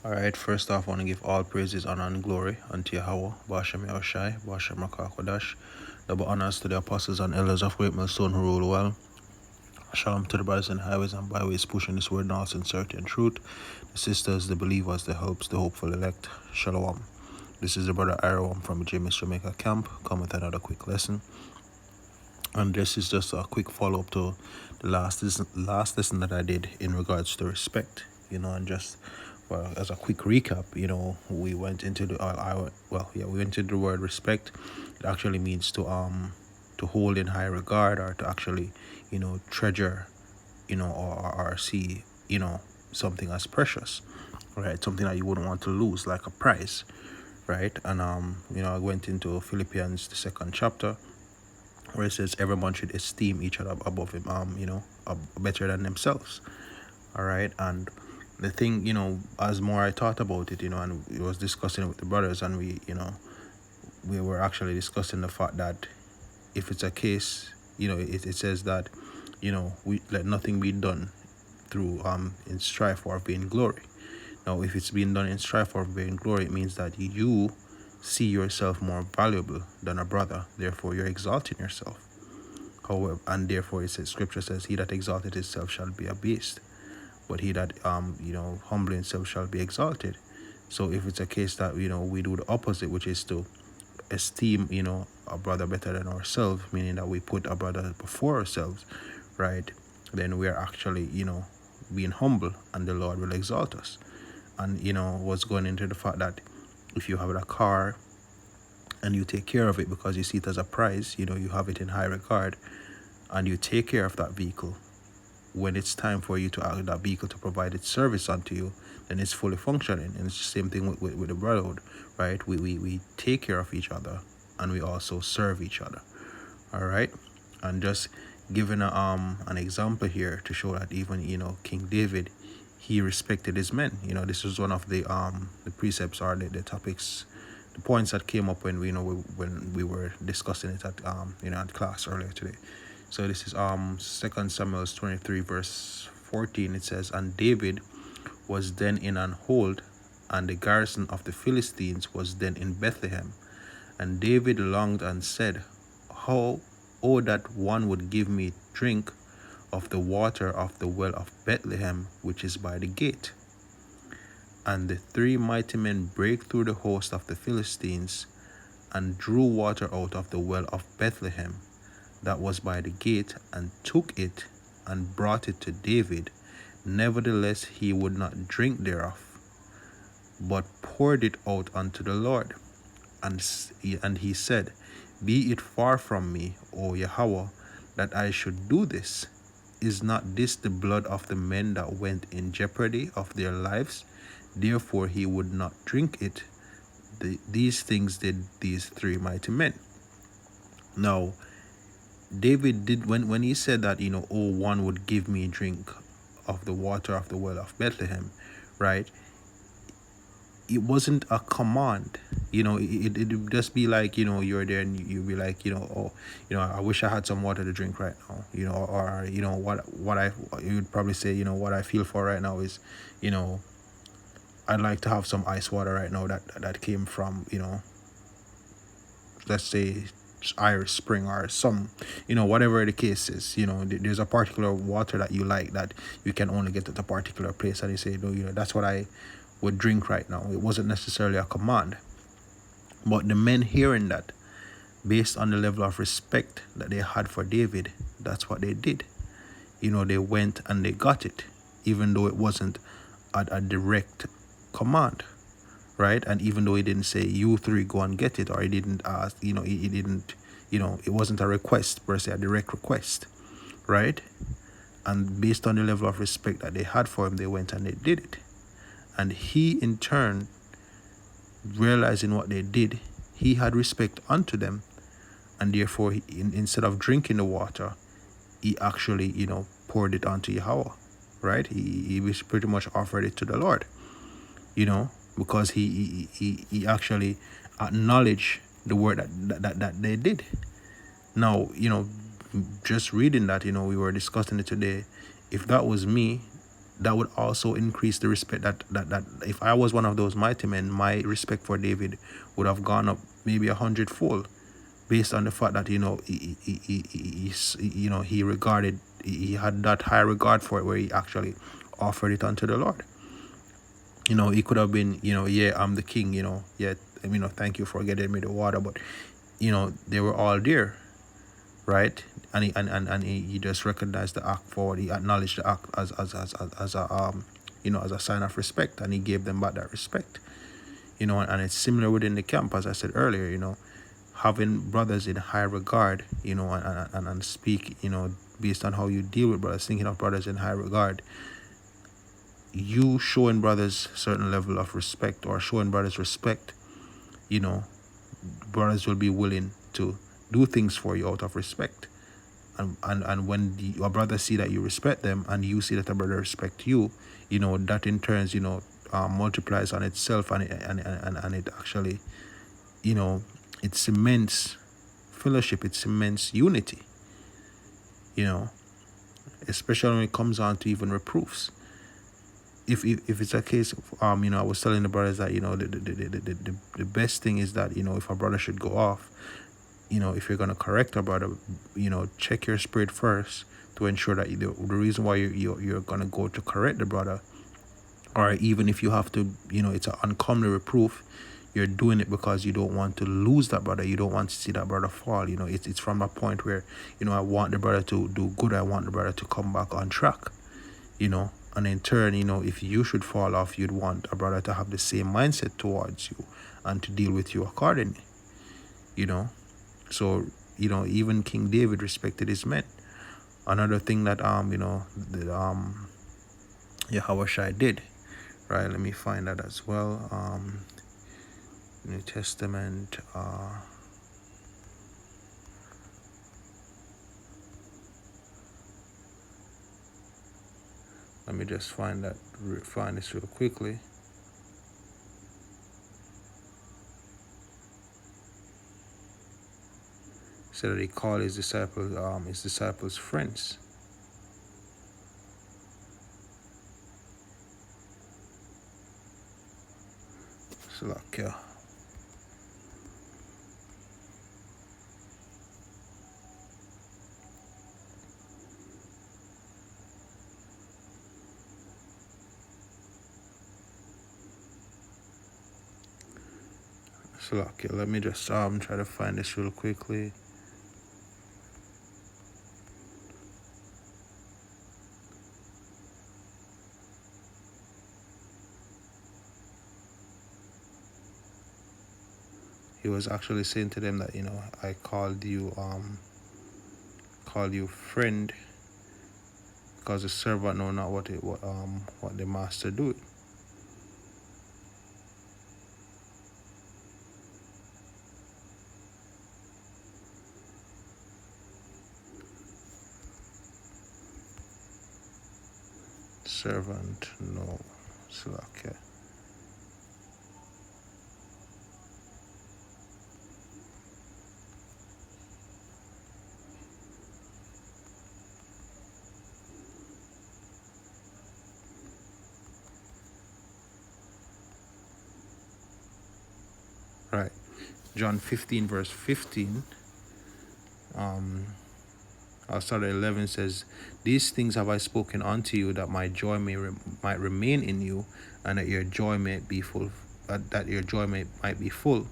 Alright, first off, I want to give all praises, honor, and glory unto Yahweh, Bashem Yahushai, Bashem Rakakwadash. Double honors to the apostles and elders of Great Millstone who rule well. Shalom to the brothers and highways and byways pushing this word in all sincerity and truth. The sisters, the believers, the helps, the hopeful elect. Shalom. This is the brother Iroh from James Jamaica camp. Come with another quick lesson. And this is just a quick follow-up to the last lesson that I did in regards to respect, and just as a quick recap, we went into we went into the word respect. It actually means to hold in high regard, or to actually, treasure, or see, something as precious, right? Something that you wouldn't want to lose, like a prize, right? And I went into Philippians, the second chapter, where it says everyone should esteem each other above him, better than themselves. All right. And the thing, as more I thought about it, and we was discussing it with the brothers, and we were actually discussing the fact that if it's a case, it says that, we let nothing be done through in strife or vain glory. Now, if it's being done in strife or vain glory, it means that you see yourself more valuable than a brother. Therefore, you're exalting yourself. However, and therefore, it says, Scripture says, "He that exalted himself shall be abased, but he that humble himself shall be exalted." So, if it's a case that we do the opposite, which is to esteem a brother better than ourselves, meaning that we put a brother before ourselves, right? Then we are actually being humble, and the Lord will exalt us. And what's going into the fact that if you have a car and you take care of it because you see it as a prize, you have it in high regard, and you take care of that vehicle, when it's time for you to ask that vehicle to provide its service unto you, then it's fully functioning. And it's the same thing with the brotherhood, right? We take care of each other, and we also serve each other. All right. And just giving an example here to show that even King David, he respected his men. This was one of the precepts, or the topics, the points that came up when when we were discussing it at at class earlier today. So this is 2 Samuel 23 verse 14. It says, "And David was then in an hold, and the garrison of the Philistines was then in Bethlehem. And David longed and said, How, oh, that one would give me drink of the water of the well of Bethlehem, which is by the gate. And the three mighty men brake through the host of the Philistines, and drew water out of the well of Bethlehem, that was by the gate, and took it, and brought it to David. Nevertheless he would not drink thereof, but poured it out unto the Lord. And he said, Be it far from me, O Yahweh, that I should do this. Is not this the blood of the men that went in jeopardy of their lives? Therefore he would not drink it. These things did these three mighty men." Now, David did, when he said that, oh, one would give me drink of the water of the well of Bethlehem, right? It wasn't a command. It'd just be like, you're there and you'd be like, I wish I had some water to drink right now, or you'd probably say, what I feel for right now is, I'd like to have some ice water right now that came from, let's say Irish Spring, or some, whatever the case is. There's a particular water that you like that you can only get at a particular place, and you say, no, that's what I would drink right now. It wasn't necessarily a command, but the men hearing that, based on the level of respect that they had for David, that's what they did. They went and they got it, even though it wasn't a direct command, right? And even though he didn't say, you three go and get it, or he didn't ask, he didn't, it wasn't a request per se, a direct request, right? And based on the level of respect that they had for him, they went and they did it. And he, in turn, realizing what they did, he had respect unto them, and therefore, instead of drinking the water, he actually, poured it onto Yahweh, right? He was pretty much offered it to the Lord, because he actually acknowledged the word that they did. Now, just reading that, we were discussing it today. If that was me, that would also increase the respect that if I was one of those mighty men, my respect for David would have gone up maybe 100-fold, based on the fact that he regarded, he had that high regard for it, where he actually offered it unto the Lord. He could have been, yeah, I'm the king, yeah, thank you for getting me the water, but they were all there, right? And he just recognized the act forward. He acknowledged the act as a as a sign of respect, and he gave them back that respect. And it's similar within the camp, as I said earlier. Having brothers in high regard, and speak, based on how you deal with brothers, thinking of brothers in high regard, you showing brothers certain level of respect, or showing brothers respect, brothers will be willing to do things for you out of respect. And when your brothers see that you respect them, and you see that a brother respect you, that in turns, multiplies on itself, and it actually, it cements fellowship, it cements unity, especially when it comes on to even reproofs. If it's a case of, I was telling the brothers that, the best thing is that, if a brother should go off, if you're going to correct a brother, check your spirit first, to ensure that the reason why you're going to go to correct the brother, or even if you have to, it's an uncomely reproof, you're doing it because you don't want to lose that brother. You don't want to see that brother fall. It's from a point where, I want the brother to do good. I want the brother to come back on track, and in turn, if you should fall off, you'd want a brother to have the same mindset towards you, and to deal with you accordingly, So, even King David respected his men. Another thing that, Yahushua did, right? Let me find that as well. New Testament, let me just find this real quickly. So that he called his disciples friends. Salakia. Let me just try to find this real quickly. He was actually saying to them that, I called you friend, because the servant know not what the master do. Servant no. Salakia. Right. John 15 verse 15. I'll start at 11. Says, "These things have I spoken unto you, that my joy might remain in you, and that your joy may be full. That your joy might be full.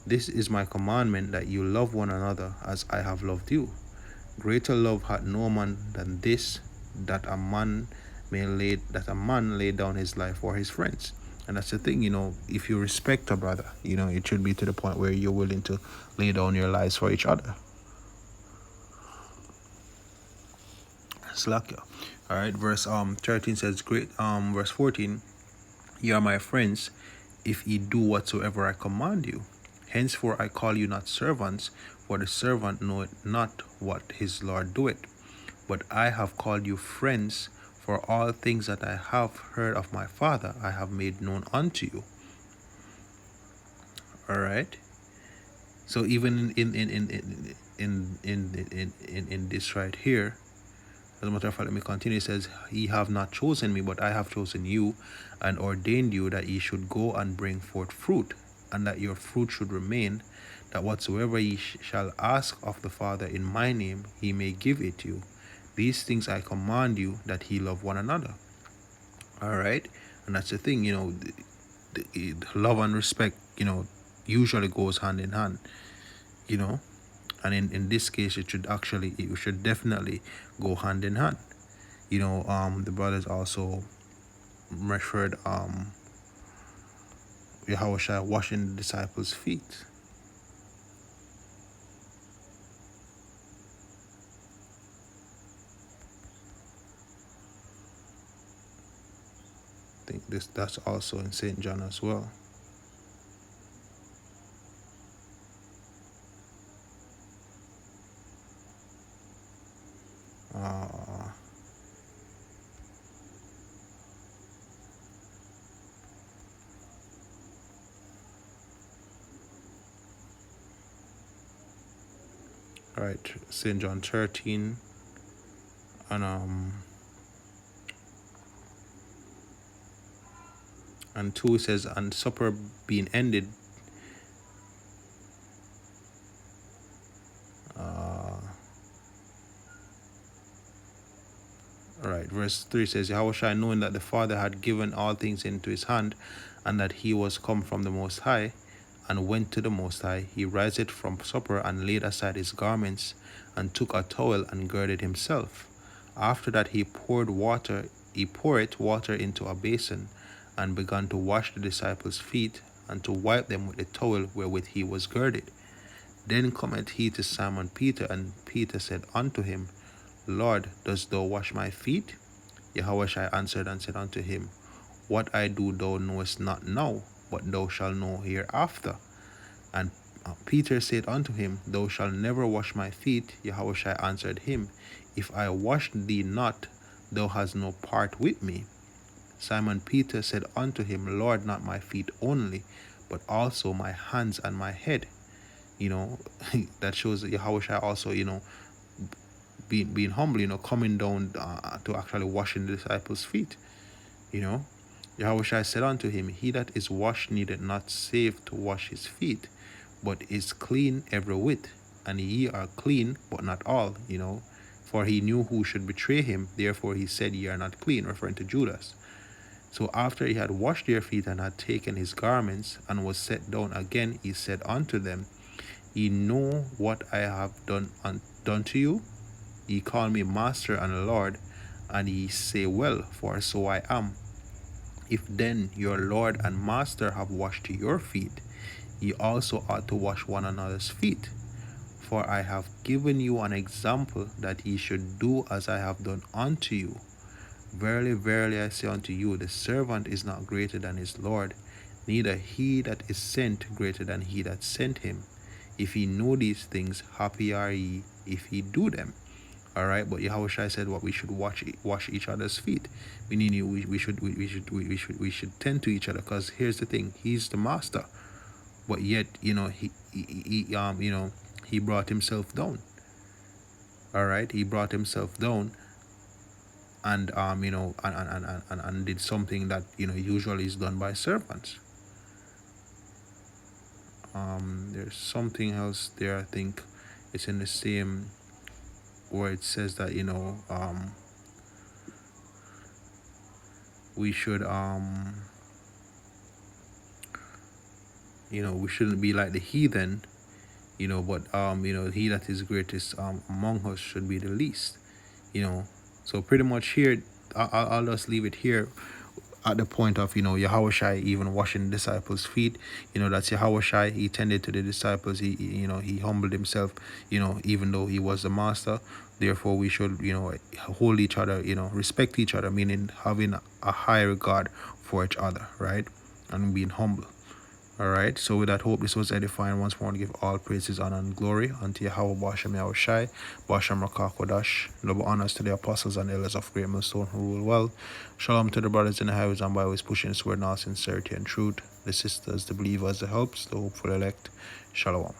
This is my commandment, that you love one another as I have loved you. Greater love hath no man than this, that a man lay down his life for his friends." And that's the thing, if you respect a brother, it should be to the point where you're willing to lay down your lives for each other. Slack. All right, verse 13 says, verse 14, "Ye are my friends, if ye do whatsoever I command you. Henceforth I call you not servants, for the servant knoweth not what his Lord doeth. But I have called you friends, for all things that I have heard of my Father I have made known unto you." All right. So even in this right here, As a matter of fact, let me continue. It says, ye have not chosen me, but I have chosen you, and ordained you that ye should go and bring forth fruit, and that your fruit should remain, that whatsoever ye shall ask of the Father in my name, he may give it you. These things I command you, that ye love one another. All right? And that's the thing, the love and respect, usually goes hand in hand, and in this case it should definitely go hand in hand. The brothers also referred Yahushua washing the disciples' feet. I think that's also in St. John as well. Right, St. John 13 and 2 says, and supper being ended, right, verse 3 says, Yahushua, knowing that the Father had given all things into his hand, and that he was come from the Most High, and went to the Most High, he riseth from supper, and laid aside his garments, and took a towel, and girded himself. After that he poured water into a basin, and began to wash the disciples' feet, and to wipe them with the towel wherewith he was girded. Then cometh he to Simon Peter, and Peter said unto him, Lord, dost thou wash my feet? Yahushua answered and said unto him, What I do thou knowest not now, but thou shalt know hereafter. And Peter said unto him, Thou shalt never wash my feet. Yahushua answered him, If I wash thee not, thou hast no part with me. Simon Peter said unto him, Lord, not my feet only, but also my hands and my head. That shows that Yahushua also, being humble, coming down to actually washing the disciples' feet. Yahushua said unto him, He that is washed needeth not save to wash his feet, but is clean every whit. And ye are clean, but not all, For he knew who should betray him, therefore he said, Ye are not clean, referring to Judas. So after he had washed their feet, and had taken his garments, and was set down again, he said unto them, Ye know what I have done to you? Ye call me Master and Lord, and ye say well, for so I am. If then your Lord and Master have washed your feet, ye also ought to wash one another's feet. For I have given you an example, that ye should do as I have done unto you. Verily, verily, I say unto you, the servant is not greater than his Lord, neither he that is sent greater than he that sent him. If ye know these things, happy are ye if ye do them. All right, but Yahushua said what we should wash each other's feet. Meaning we should tend to each other, because here's the thing: he's the master, but yet he brought himself down. All right, he brought himself down, and and did something that usually is done by servants. There's something else there. I think it's in the same where it says that we should we shouldn't be like the heathen, but he that is greatest among us should be the least. So pretty much here, I'll just leave it here at the point of Yahushua even washing the disciples' feet. That's Yahushua. He tended to the disciples. He humbled himself, even though he was the master. Therefore we should hold each other, respect each other, meaning having a high regard for each other, right? And being humble. All right, so with that, hope this was edifying. Once more, to give all praises, honor, and glory unto Yahweh Bashem Yahushai, Bashem Rakakodash. Double honors to the apostles and elders of Great Millstone who rule well. Shalom to the brothers in the highways and byways, pushing this word in all sincerity and truth. The sisters, the believers, the helps, the hopeful elect. Shalom.